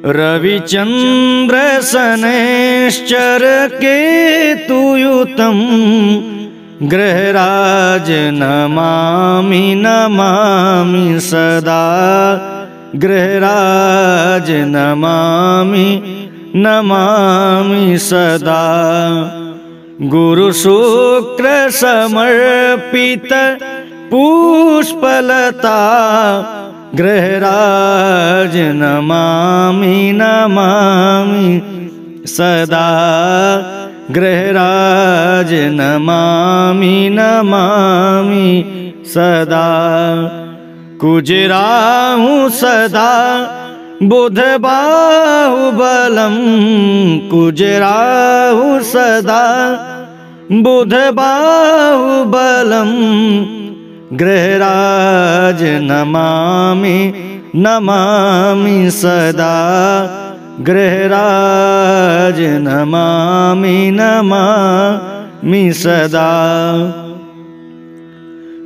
रविचंद्र शनैश्चर केतुयुतं ग्रहराज नमामि नमामि सदा। ग्रहराज नमामि नमामि सदा। गुरु शुक्र समर्पित पुष्पलता ग्रहराज नमामि नमामि सदा। ग्रहराज नमामि नमामि सदा। कुजराहु सदा बुध बाहुबलम। कुजराहु सदा बुध बाहुबलम ग्रहराज नमामि नमामि सदा। ग्रहराज नमामि नमामि सदा।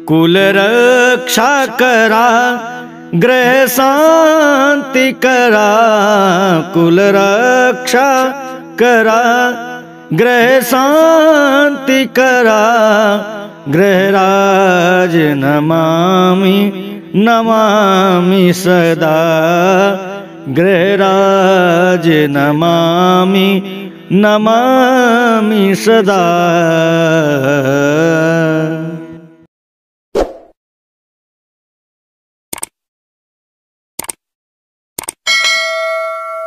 कुल रक्षा करा ग्रह शांति करा। कुल रक्षा करा ग्रह शांति करा। ग्रहराज नमामि नमामि सदा। ग्रहराज नमामि नमामि सदा।